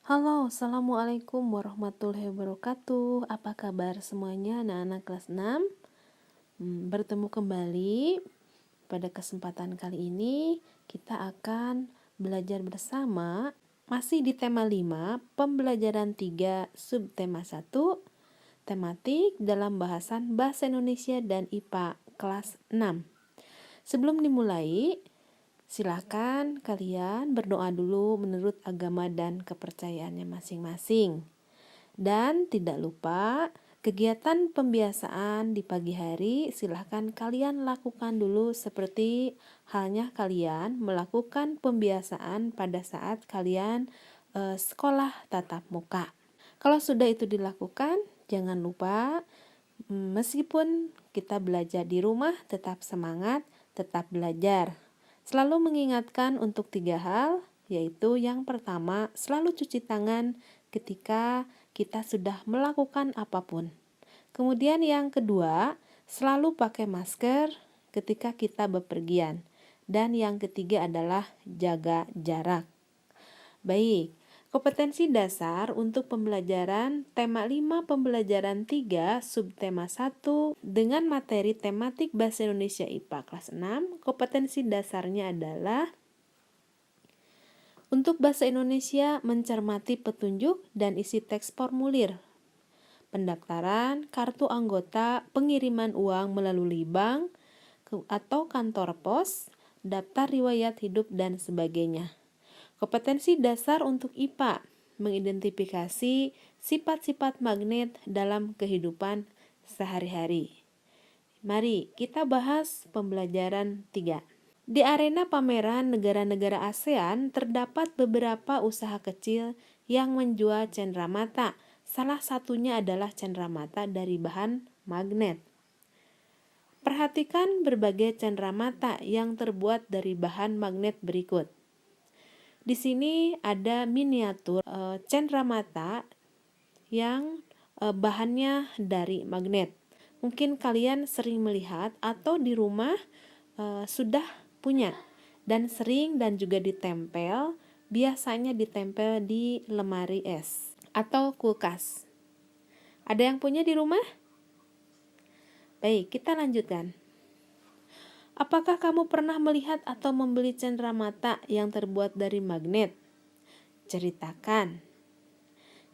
Halo, Assalamualaikum warahmatullahi wabarakatuh. Apa kabar semuanya anak-anak kelas 6? Bertemu kembali. Pada kesempatan kali ini kita akan belajar bersama masih di tema 5, pembelajaran 3, subtema 1, tematik dalam bahasan Bahasa Indonesia dan IPA kelas 6. Sebelum dimulai, silakan kalian berdoa dulu menurut agama dan kepercayaannya masing-masing. Dan tidak lupa kegiatan pembiasaan di pagi hari silahkan kalian lakukan dulu seperti halnya kalian melakukan pembiasaan pada saat kalian sekolah tatap muka. Kalau sudah itu dilakukan, jangan lupa meskipun kita belajar di rumah tetap semangat, tetap belajar. Selalu mengingatkan untuk 3 hal, yaitu yang pertama, selalu cuci tangan ketika kita sudah melakukan apapun. Kemudian yang kedua, selalu pakai masker ketika kita bepergian. Dan yang ketiga adalah jaga jarak. Baik, kompetensi dasar untuk pembelajaran tema 5 pembelajaran 3 subtema 1 dengan materi tematik Bahasa Indonesia IPA kelas 6. Kompetensi dasarnya adalah untuk Bahasa Indonesia mencermati petunjuk dan isi teks formulir pendaftaran, kartu anggota, pengiriman uang melalui bank atau kantor pos, daftar riwayat hidup dan sebagainya. Kompetensi dasar untuk IPA, mengidentifikasi sifat-sifat magnet dalam kehidupan sehari-hari. Mari kita bahas pembelajaran 3. Di arena pameran negara-negara ASEAN terdapat beberapa usaha kecil yang menjual cenderamata. Salah satunya adalah cenderamata dari bahan magnet. Perhatikan berbagai cenderamata yang terbuat dari bahan magnet berikut. Di sini ada miniatur cenderamata yang bahannya dari magnet. Mungkin kalian sering melihat atau di rumah sudah punya dan sering dan juga ditempel, biasanya ditempel di lemari es atau kulkas. Ada yang punya di rumah? Baik, kita lanjutkan. Apakah kamu pernah melihat atau membeli cenderamata yang terbuat dari magnet? Ceritakan.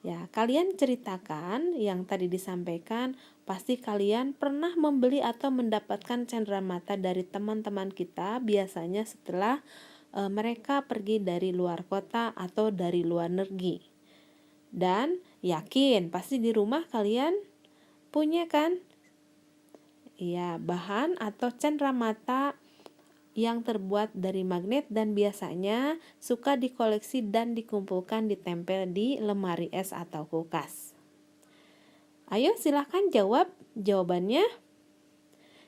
Ya, kalian ceritakan yang tadi disampaikan. Pasti kalian pernah membeli atau mendapatkan cenderamata dari teman-teman kita, biasanya setelah mereka pergi dari luar kota atau dari luar negeri. Dan yakin pasti di rumah kalian punya kan? Ya, bahan atau cenderamata yang terbuat dari magnet dan biasanya suka dikoleksi dan dikumpulkan ditempel di lemari es atau kulkas. Ayo silahkan jawab jawabannya.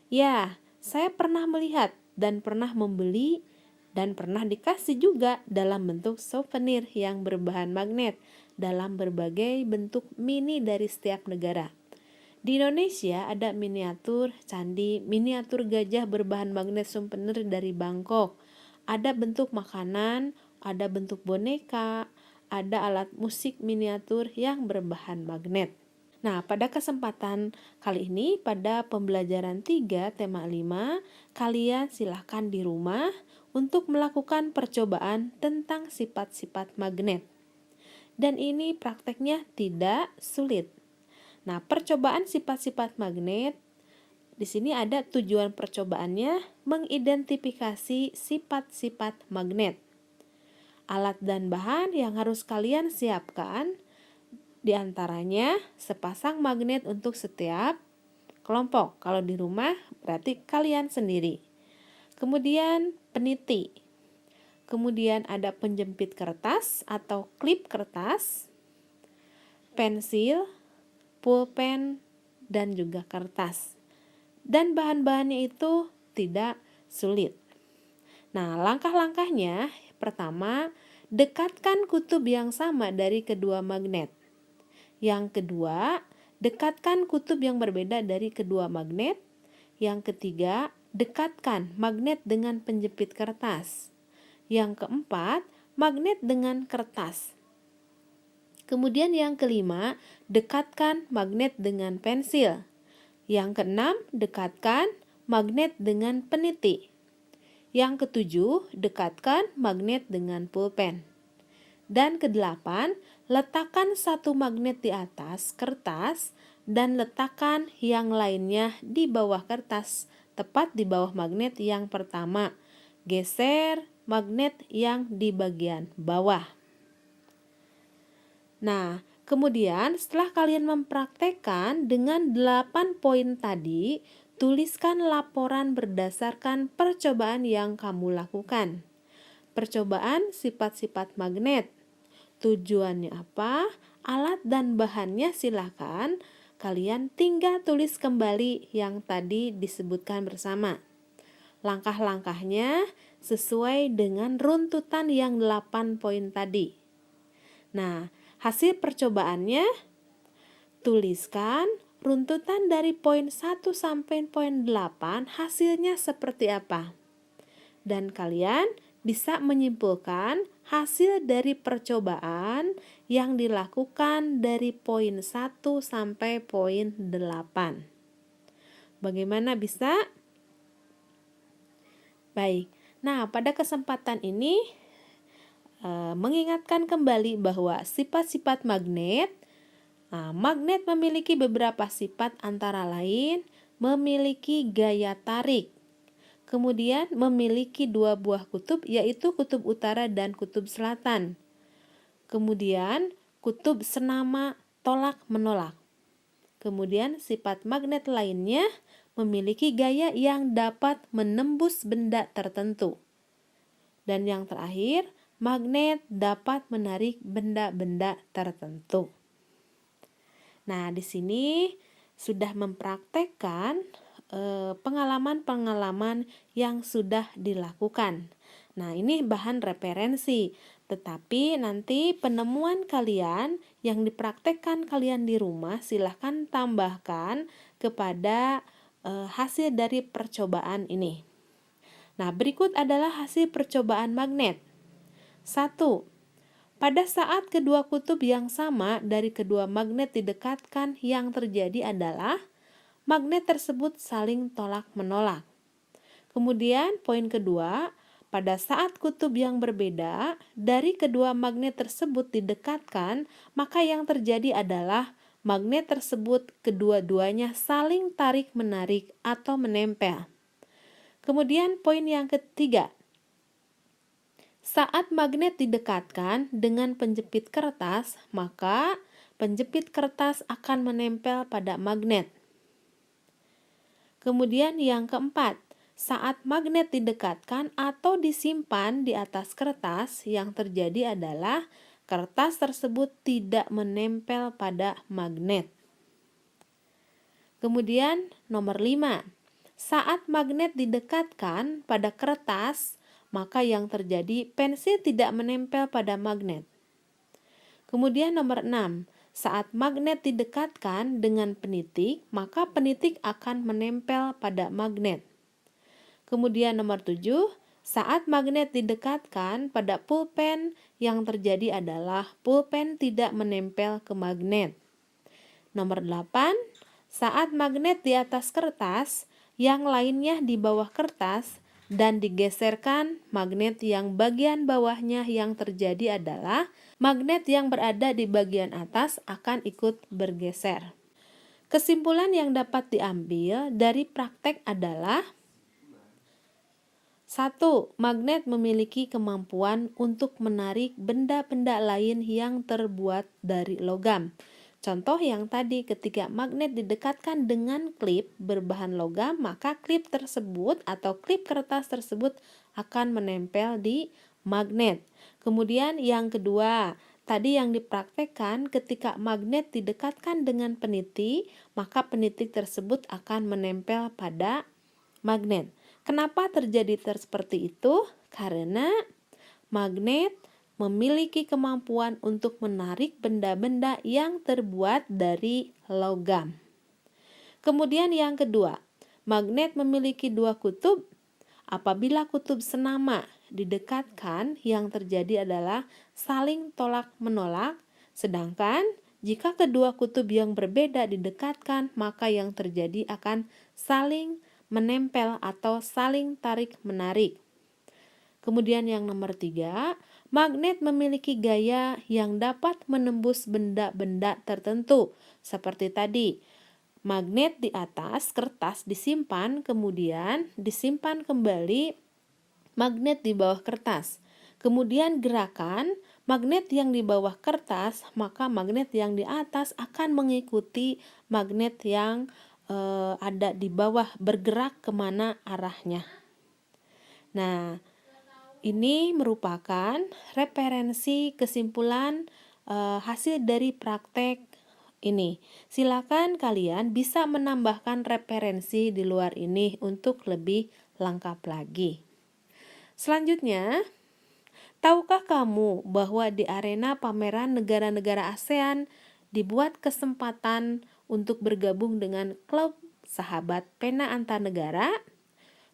Ya, saya pernah melihat dan pernah membeli dan pernah dikasih juga dalam bentuk souvenir yang berbahan magnet dalam berbagai bentuk mini dari setiap negara. Di Indonesia ada miniatur candi, miniatur gajah berbahan magnet souvenir dari Bangkok. Ada bentuk makanan, ada bentuk boneka, ada alat musik miniatur yang berbahan magnet. Nah, pada kesempatan kali ini pada pembelajaran 3 tema 5, kalian silahkan di rumah untuk melakukan percobaan tentang sifat-sifat magnet. Dan ini prakteknya tidak sulit. Nah, percobaan sifat-sifat magnet, di sini ada tujuan percobaannya, mengidentifikasi sifat-sifat magnet. Alat dan bahan yang harus kalian siapkan, diantaranya sepasang magnet untuk setiap kelompok. Kalau di rumah berarti kalian sendiri. Kemudian peniti. Kemudian ada penjepit kertas atau klip kertas, pensil, pulpen, dan juga kertas. Dan bahan-bahannya itu tidak sulit. Nah, langkah-langkahnya pertama, dekatkan kutub yang sama dari kedua magnet. Yang kedua, dekatkan kutub yang berbeda dari kedua magnet. Yang ketiga, dekatkan magnet dengan penjepit kertas. Yang keempat, magnet dengan kertas. Kemudian yang kelima, dekatkan magnet dengan pensil. Yang keenam, dekatkan magnet dengan peniti. Yang ketujuh, dekatkan magnet dengan pulpen. Dan kedelapan, letakkan satu magnet di atas kertas dan letakkan yang lainnya di bawah kertas, tepat di bawah magnet yang pertama. Geser magnet yang di bagian bawah. Nah, kemudian setelah kalian mempraktekkan dengan 8 poin tadi, tuliskan laporan berdasarkan percobaan yang kamu lakukan. Percobaan sifat-sifat magnet. Tujuannya apa? Alat dan bahannya silakan kalian tinggal tulis kembali yang tadi disebutkan bersama. Langkah-langkahnya sesuai dengan runtutan yang 8 poin tadi. Nah, hasil percobaannya, tuliskan runtutan dari poin 1 sampai poin 8 hasilnya seperti apa. Dan kalian bisa menyimpulkan hasil dari percobaan yang dilakukan dari poin 1 sampai poin 8. Bagaimana bisa? Baik. Nah, pada kesempatan ini mengingatkan kembali bahwa sifat-sifat magnet. Magnet memiliki beberapa sifat, antara lain memiliki gaya tarik. Kemudian memiliki dua buah kutub, yaitu kutub utara dan kutub selatan. Kemudian kutub senama tolak menolak. Kemudian sifat magnet lainnya memiliki gaya yang dapat menembus benda tertentu. Dan yang terakhir, magnet dapat menarik benda-benda tertentu. Nah, di sini sudah mempraktekkan pengalaman-pengalaman yang sudah dilakukan. Nah, ini bahan referensi, tetapi nanti penemuan kalian yang dipraktekkan kalian di rumah silahkan tambahkan kepada hasil dari percobaan ini. Nah, berikut adalah hasil percobaan magnet. 1. Pada saat kedua kutub yang sama dari kedua magnet didekatkan, yang terjadi adalah magnet tersebut saling tolak-menolak. Kemudian poin kedua, pada saat kutub yang berbeda dari kedua magnet tersebut didekatkan, maka yang terjadi adalah magnet tersebut kedua-duanya saling tarik-menarik atau menempel. Kemudian poin yang ketiga, saat magnet didekatkan dengan penjepit kertas, maka penjepit kertas akan menempel pada magnet. Kemudian yang keempat, saat magnet didekatkan atau disimpan di atas kertas, yang terjadi adalah kertas tersebut tidak menempel pada magnet. Kemudian nomor 5, saat magnet didekatkan pada kertas, maka yang terjadi pensil tidak menempel pada magnet. Kemudian nomor 6, saat magnet didekatkan dengan penitik, maka penitik akan menempel pada magnet. Kemudian nomor 7, saat magnet didekatkan pada pulpen, yang terjadi adalah pulpen tidak menempel ke magnet. Nomor 8, saat magnet di atas kertas, yang lainnya di bawah kertas, dan digeserkan magnet yang bagian bawahnya, yang terjadi adalah magnet yang berada di bagian atas akan ikut bergeser. Kesimpulan yang dapat diambil dari praktek adalah 1. Magnet memiliki kemampuan untuk menarik benda-benda lain yang terbuat dari logam. Contoh yang tadi, ketika magnet didekatkan dengan klip berbahan logam, maka klip tersebut atau klip kertas tersebut akan menempel di magnet. Kemudian yang kedua, tadi yang dipraktekkan ketika magnet didekatkan dengan peniti, maka peniti tersebut akan menempel pada magnet. Kenapa terjadi seperti itu? Karena magnet memiliki kemampuan untuk menarik benda-benda yang terbuat dari logam. Kemudian yang kedua, magnet memiliki dua kutub. Apabila kutub senama didekatkan, yang terjadi adalah saling tolak-menolak, Sedangkan jika kedua kutub yang berbeda didekatkan, maka yang terjadi akan saling menempel atau saling tarik-menarik. Kemudian yang nomor 3, magnet memiliki gaya yang dapat menembus benda-benda tertentu. Seperti tadi, magnet di atas kertas disimpan, kemudian disimpan kembali magnet di bawah kertas. Kemudian gerakan magnet yang di bawah kertas, maka magnet yang di atas akan mengikuti magnet yang ada di bawah, bergerak kemana arahnya. Nah, ini merupakan referensi kesimpulan hasil dari praktek ini. Silakan kalian bisa menambahkan referensi di luar ini untuk lebih lengkap lagi. Selanjutnya, tahukah kamu bahwa di arena pameran negara-negara ASEAN dibuat kesempatan untuk bergabung dengan klub sahabat pena antar negara?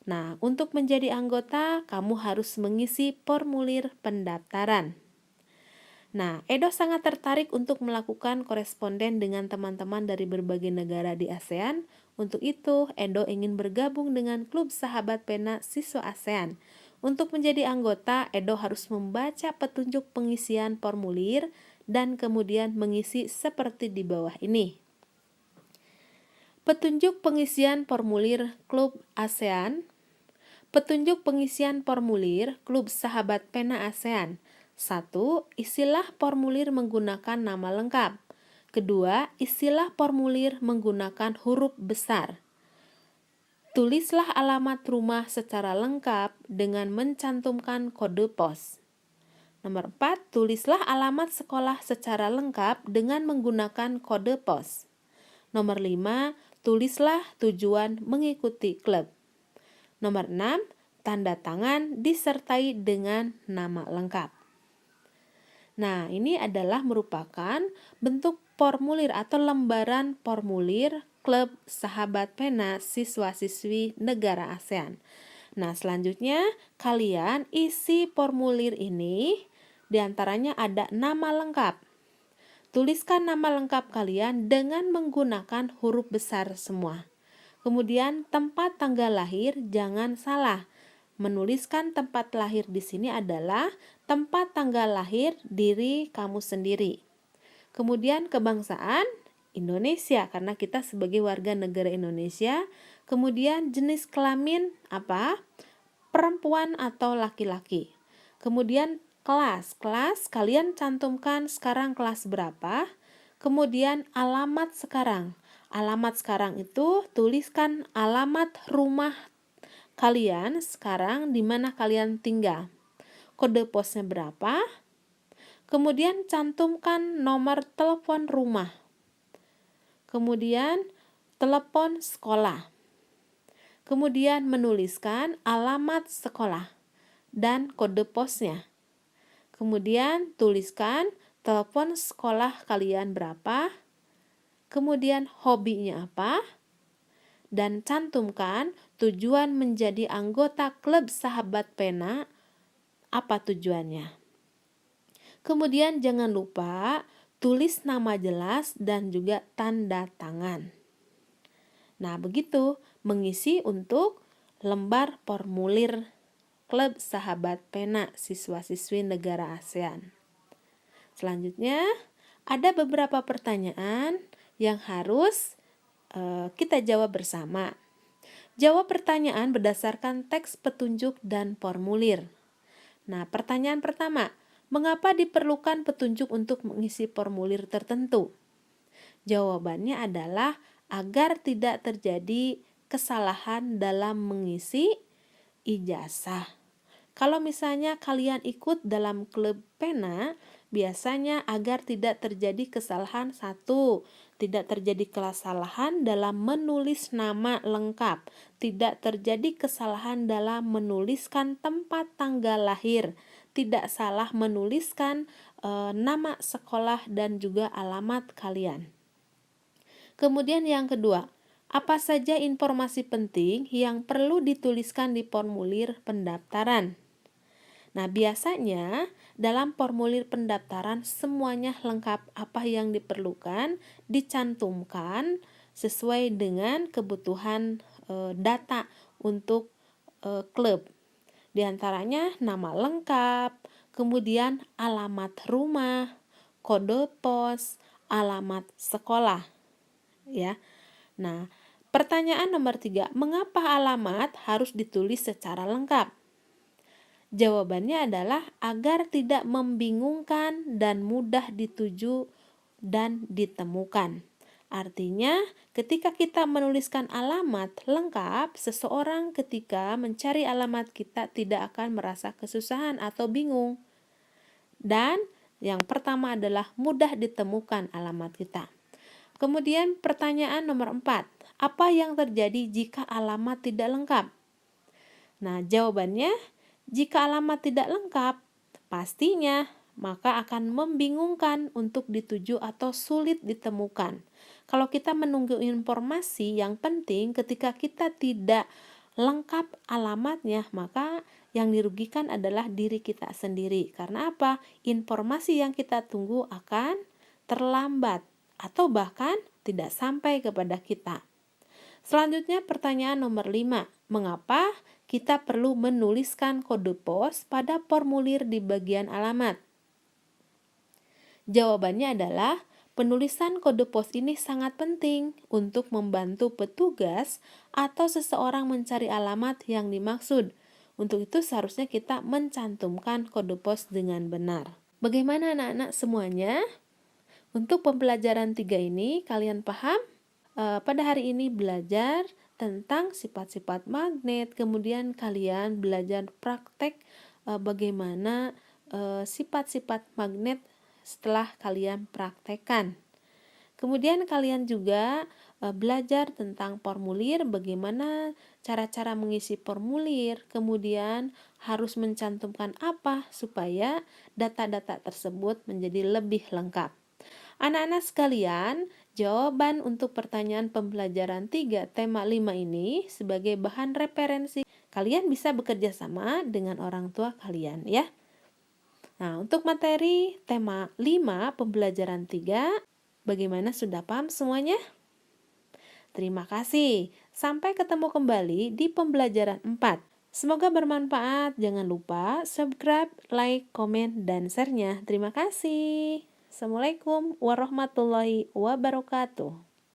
Nah, untuk menjadi anggota, kamu harus mengisi formulir pendaftaran. Nah, Edo sangat tertarik untuk melakukan koresponden dengan teman-teman dari berbagai negara di ASEAN. Untuk itu, Edo ingin bergabung dengan klub sahabat pena siswa ASEAN. Untuk menjadi anggota, Edo harus membaca petunjuk pengisian formulir dan kemudian mengisi seperti di bawah ini. Petunjuk pengisian formulir klub ASEAN. Petunjuk pengisian formulir klub sahabat pena ASEAN. 1. Isilah formulir menggunakan nama lengkap. 2. Isilah formulir menggunakan huruf besar. Tulislah alamat rumah secara lengkap dengan mencantumkan kode pos. Nomor 4. Tulislah alamat sekolah secara lengkap dengan menggunakan kode pos. Nomor 5. Tulislah tujuan mengikuti klub. Nomor 6. Tanda tangan disertai dengan nama lengkap. Nah, ini adalah merupakan bentuk formulir atau lembaran formulir klub sahabat pena siswa-siswi negara ASEAN. Nah, selanjutnya kalian isi formulir ini, diantaranya ada nama lengkap. Tuliskan nama lengkap kalian dengan menggunakan huruf besar semua. Kemudian tempat tanggal lahir jangan salah. Menuliskan tempat lahir di sini adalah tempat tanggal lahir diri kamu sendiri. Kemudian kebangsaan Indonesia karena kita sebagai warga negara Indonesia. Kemudian jenis kelamin apa? Perempuan atau laki-laki. Kemudian kelas kalian cantumkan sekarang kelas berapa. Kemudian alamat sekarang. Alamat sekarang itu tuliskan alamat rumah kalian sekarang di mana kalian tinggal. Kode posnya berapa? Kemudian cantumkan nomor telepon rumah. Kemudian telepon sekolah. Kemudian menuliskan alamat sekolah dan kode posnya. Kemudian tuliskan telepon sekolah kalian berapa. Kemudian hobinya apa? Dan cantumkan tujuan menjadi anggota klub sahabat pena, apa tujuannya. Kemudian jangan lupa tulis nama jelas dan juga tanda tangan. Nah, begitu mengisi untuk lembar formulir klub sahabat pena siswa-siswi negara ASEAN. Selanjutnya, ada beberapa pertanyaan yang harus kita jawab bersama. Jawab pertanyaan berdasarkan teks petunjuk dan formulir. Nah, pertanyaan pertama, mengapa diperlukan petunjuk untuk mengisi formulir tertentu? Jawabannya adalah agar tidak terjadi kesalahan dalam mengisi ijazah. Kalau misalnya kalian ikut dalam klub pena, biasanya agar tidak terjadi kesalahan satu, tidak terjadi kesalahan dalam menulis nama lengkap, tidak terjadi kesalahan dalam menuliskan tempat tanggal lahir, tidak salah menuliskan nama sekolah dan juga alamat kalian. Kemudian yang kedua, apa saja informasi penting yang perlu dituliskan di formulir pendaftaran? Nah, biasanya dalam formulir pendaftaran semuanya lengkap, apa yang diperlukan dicantumkan sesuai dengan kebutuhan data untuk klub. Di antaranya nama lengkap, kemudian alamat rumah, kode pos, alamat sekolah, ya. Nah, pertanyaan nomor 3, mengapa alamat harus ditulis secara lengkap? Jawabannya adalah agar tidak membingungkan dan mudah dituju dan ditemukan. Artinya, ketika kita menuliskan alamat lengkap, seseorang ketika mencari alamat kita tidak akan merasa kesusahan atau bingung. Dan yang pertama adalah mudah ditemukan alamat kita. Kemudian pertanyaan nomor 4, apa yang terjadi jika alamat tidak lengkap? Nah, jawabannya, jika alamat tidak lengkap, pastinya maka akan membingungkan untuk dituju atau sulit ditemukan. Kalau kita menunggu informasi yang penting ketika kita tidak lengkap alamatnya, maka yang dirugikan adalah diri kita sendiri. Karena apa? Informasi yang kita tunggu akan terlambat atau bahkan tidak sampai kepada kita. Selanjutnya pertanyaan nomor 5, mengapa kita perlu menuliskan kode pos pada formulir di bagian alamat? Jawabannya adalah penulisan kode pos ini sangat penting untuk membantu petugas atau seseorang mencari alamat yang dimaksud. Untuk itu seharusnya kita mencantumkan kode pos dengan benar. Bagaimana anak-anak semuanya? Untuk pembelajaran 3 ini kalian paham? Pada hari ini belajar tentang sifat-sifat magnet, kemudian kalian belajar praktek bagaimana sifat-sifat magnet setelah kalian praktekkan. Kemudian kalian juga belajar tentang formulir, bagaimana cara-cara mengisi formulir, kemudian harus mencantumkan apa supaya data-data tersebut menjadi lebih lengkap. Anak-anak sekalian, jawaban untuk pertanyaan pembelajaran 3 tema 5 ini sebagai bahan referensi, kalian bisa bekerja sama dengan orang tua kalian ya. Nah, untuk materi tema 5 pembelajaran 3, bagaimana, sudah paham semuanya? Terima kasih. Sampai ketemu kembali di pembelajaran 4. Semoga bermanfaat. Jangan lupa subscribe, like, komen, dan share-nya. Terima kasih. Assalamualaikum warahmatullahi wabarakatuh.